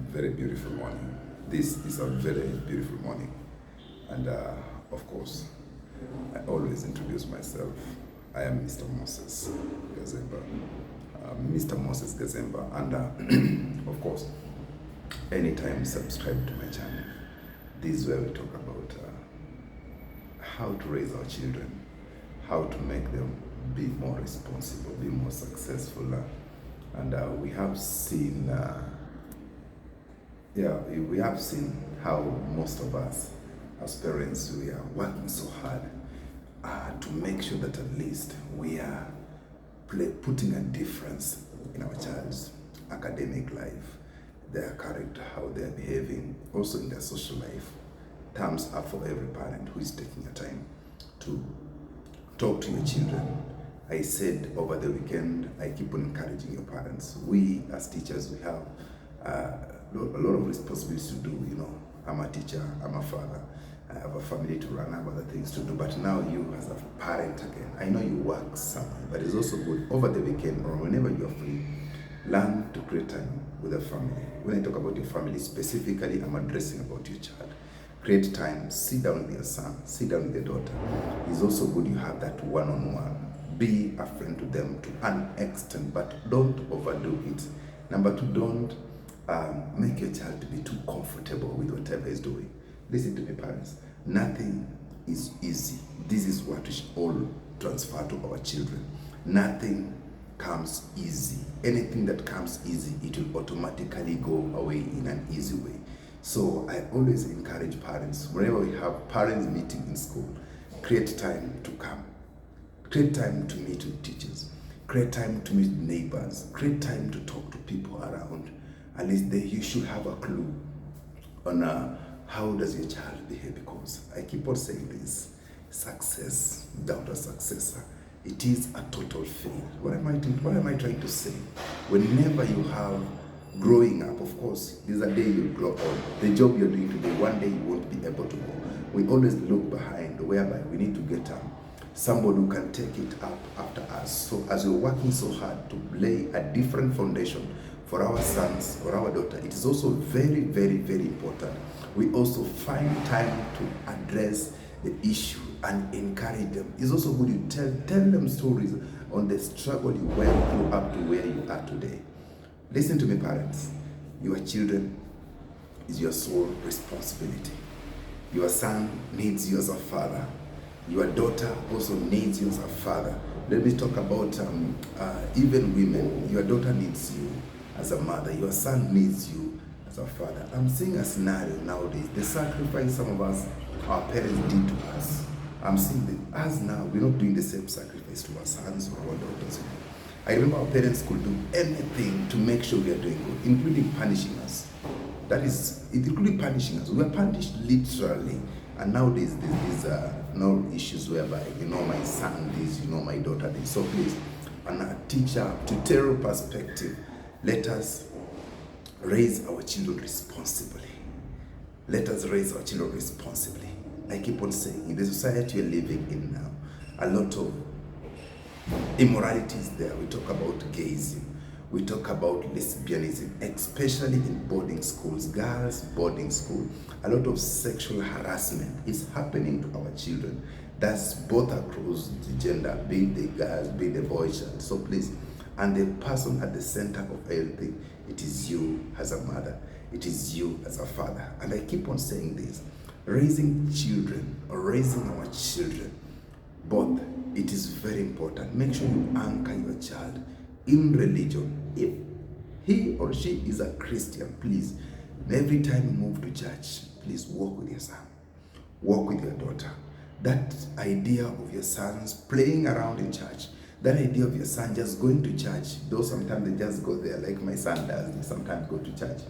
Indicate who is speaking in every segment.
Speaker 1: very beautiful morning. This is a very beautiful morning. And of course, I always introduce myself. I am Mr. Moses Gazemba. Mr. Moses Gazemba. And of course, anytime subscribe to my channel. This is where we talk about how to raise our children, how to make them be more responsible, be more successful. And we have seen we have seen how most of us as parents, we are working so hard to make sure that at least we are putting a difference in our child's academic life, their character, how they are behaving, also in their social life. Thumbs up for every parent who is taking the time to talk to your children. I said over the weekend, I keep on encouraging your parents. We as teachers, we have a lot of responsibilities to do. You know, I'm a teacher, I'm a father, I have a family to run, I have other things to do. But now you as a parent again, I know you work somewhere, but it's also good over the weekend or whenever you are free, learn to create time with a family. When I talk about your family specifically, I'm addressing about your child. Create time, sit down with your son, sit down with your daughter. It's also good you have that one-on-one. Be a friend to them to an extent, but don't overdo it. Number two, don't make your child to be too comfortable with whatever he's doing. Listen to me, parents. Nothing is easy. This is what we should all transfer to our children. Nothing comes easy. Anything that comes easy, it will automatically go away in an easy way. So I always encourage parents, whenever we have parents meeting in school, create time to come. Create time to meet with teachers. Create time to meet neighbors. Create time to talk to people around. At least you should have a clue on how does your child behave, because I keep on saying this, success without a successor, it is a total fail. What am I trying to say? Whenever you have growing up, of course, there's a day you grow old. The job you're doing today, one day you won't be able to go. We always look behind, whereby we need to get somebody who can take it up after us. So as we're working so hard to lay a different foundation for our sons or our daughter, it is also very, very, very important we also find time to address the issue and encourage them. It's also good you tell them stories on the struggle you went through up to where you are today. Listen to me, parents. Your children is your sole responsibility. Your son needs you as a father. Your daughter also needs you as a father. Let me talk about even women. Your daughter needs you as a mother. Your son needs you as a father. I'm seeing a scenario nowadays. The sacrifice some of us, our parents did to us. I'm seeing that us now, we're not doing the same sacrifice to our sons or our daughters. I remember our parents could do anything to make sure we are doing good, including punishing us. That is, including punishing us. We are punished literally. And nowadays, there's no issues whereby, you know, my son this, you know, my daughter this. So please, on a teacher, tutorial perspective, let us raise our children responsibly. Let us raise our children responsibly. I keep on saying, in the society we're living in now, a lot of immorality is there. We talk about gayism. We talk about lesbianism, especially in boarding schools, girls' boarding school. A lot of sexual harassment is happening to our children. That's both across the gender, be it the girls, be it the boys. So please, and the person at the center of everything, it is you as a mother. It is you as a father. And I keep on saying this, raising children or raising our children, both, it is very important. Make sure you anchor your child in religion. If he or she is a Christian, please, every time you move to church, please walk with your son, walk with your daughter. That idea of your sons playing around in church, that idea of your son just going to church, though sometimes they just go there, like my son does, they sometimes go to church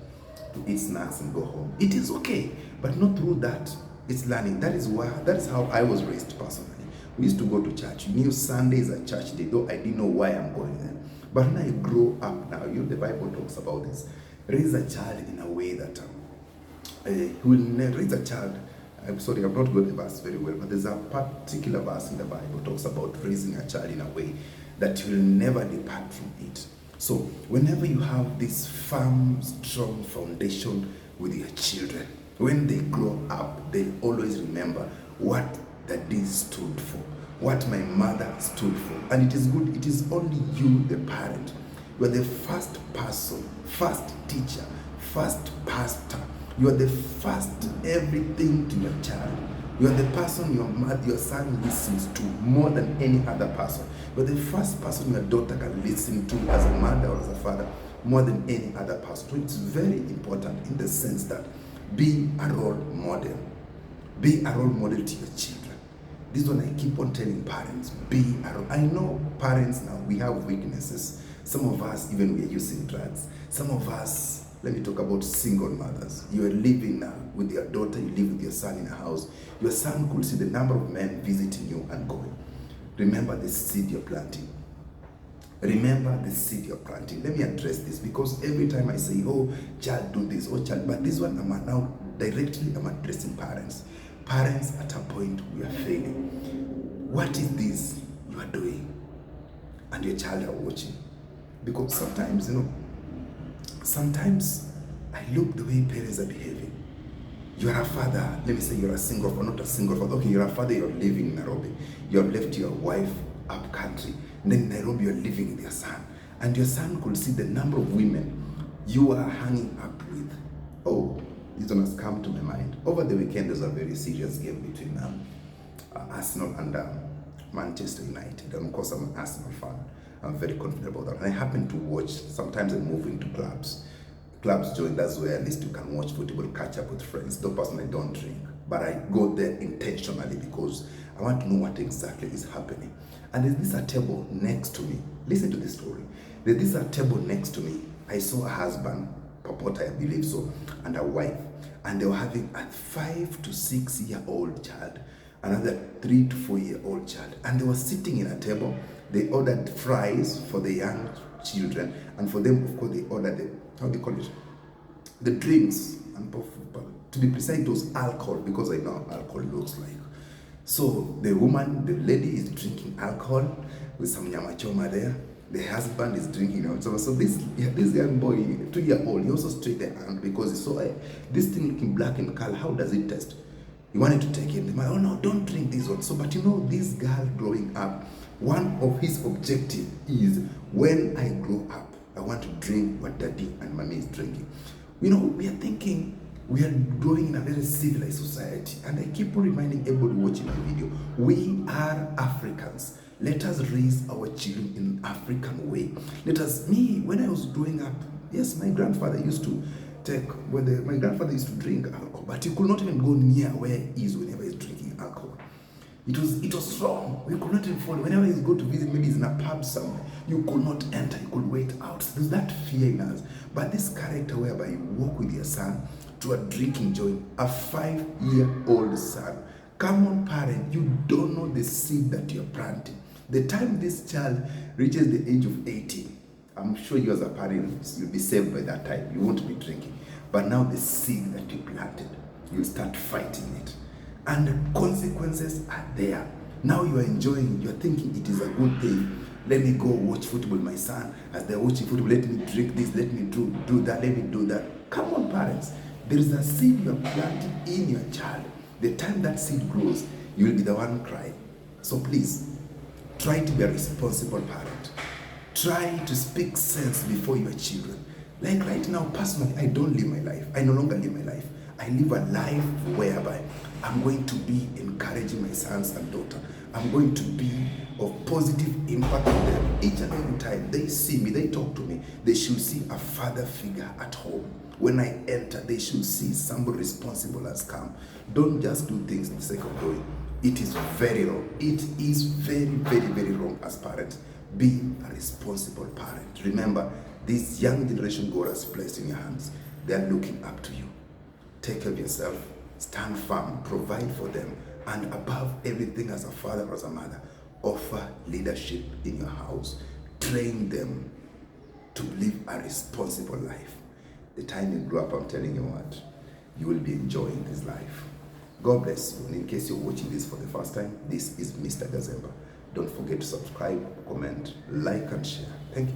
Speaker 1: to eat snacks and go home. It is okay, but not through that. It's learning. That is how I was raised personally. We used to go to church. You knew Sunday is a church day, though I didn't know why I'm going there. But when I grow up now, the Bible talks about this. Raise a child in a way that he will never raise a child. I'm sorry, I've not got the verse very well, but there's a particular verse in the Bible talks about raising a child in a way that he will never depart from it. So whenever you have this firm, strong foundation with your children, when they grow up, they always remember what daddy stood for, what my mother stood for. And it is good, it is only you, the parent. You are the first person, first teacher, first pastor. You are the first everything to your child. You are the person your son listens to more than any other person. You are the first person your daughter can listen to as a mother or as a father more than any other person. So it's very important in the sense that be a role model. Be a role model to your children. This one I keep on telling parents, be a role. I know parents now, we have weaknesses. Some of us, even we are using drugs. Some of us, let me talk about single mothers. You are living now with your daughter, you live with your son in a house. Your son could see the number of men visiting you and going. Remember the seed you're planting. Remember the seed you're planting. Let me address this because every time I say, oh, child, do this, oh, child, but this one I'm now directly I'm addressing parents. Parents, at a point, we are failing. What is this you are doing? And your child are watching. Because sometimes, sometimes I look the way parents are behaving. You are a father, let me say you're a single father, not a single father. Okay, you're a father, you're living in Nairobi. You have left your wife up country. And then in Nairobi, you're living with your son. And your son could see the number of women you are hanging up with. Oh, this one has come to my mind. Over the weekend, there's a very serious game between Arsenal and Manchester United. And of course, I'm an Arsenal fan. I'm very confident about that. And I happen to watch, sometimes I move into clubs. Clubs join, that's where at least you can watch football, catch up with friends. Though personally, I don't drink. But I go there intentionally because I want to know what exactly is happening. And there's this a table next to me. Listen to this story. There's this a table next to me. I saw a husband, Papota, I believe so, and a wife. And they were having a 5 to 6 year old child, another 3 to 4 year old child. And they were sitting in a table. They ordered fries for the young children. And for them, of course, they ordered the, how do you call it? The drinks. And to be precise, it was alcohol, because I know how alcohol looks like. So the woman, the lady is drinking alcohol with some nyama choma there. The husband is drinking also. So this young boy, 2-year-old, he also straight the hand because he saw this thing looking black in color. How does it taste? He wanted to take it. The man, oh no, don't drink this one. So, but this girl growing up, one of his objective is, when I grow up, I want to drink what daddy and mommy is drinking. We are thinking, we are growing in a very civilized society. And I keep on reminding everybody watching my video, we are Africans. Let us raise our children in an African way. When I was growing up, yes, my grandfather used to my grandfather used to drink alcohol, but he could not even go near where he is whenever he's drinking alcohol. It was strong. We could not even follow. Whenever he go to visit, maybe he's in a pub somewhere, you could not enter, you could wait out. There's that fear in us. But this character whereby you walk with your son to a drinking joint, a 5-year-old son. Come on, parent, you don't know the seed that you're planting. The time this child reaches the age of 18, I'm sure you as a parent, you'll be saved by that time. You won't be drinking. But now the seed that you planted, you'll start fighting it. And the consequences are there. Now you are enjoying, you're thinking it is a good thing. Let me go watch football with my son. As they're watching football, let me drink this, let me do that, let me do that. Come on, parents. There is a seed you are planting in your child. The time that seed grows, you will be the one crying. So please, try to be a responsible parent. Try to speak sense before your children. Like right now, personally, I don't live my life. I no longer live my life. I live a life whereby I'm going to be encouraging my sons and daughter. I'm going to be of positive impact on them. Each and every time they see me, they talk to me, they should see a father figure at home. When I enter, they should see somebody responsible has come. Don't just do things for the sake of doing. It is very wrong. It is very, very, very wrong as parents. Be a responsible parent. Remember, this young generation God has placed in your hands. They are looking up to you. Take care of yourself. Stand firm. Provide for them. And above everything, as a father or as a mother, offer leadership in your house. Train them to live a responsible life. The time you grow up, I'm telling you what, you will be enjoying this life. God bless you. And in case you're watching this for the first time, this is Mr. Gazemba. Don't forget to subscribe, comment, like, and share. Thank you.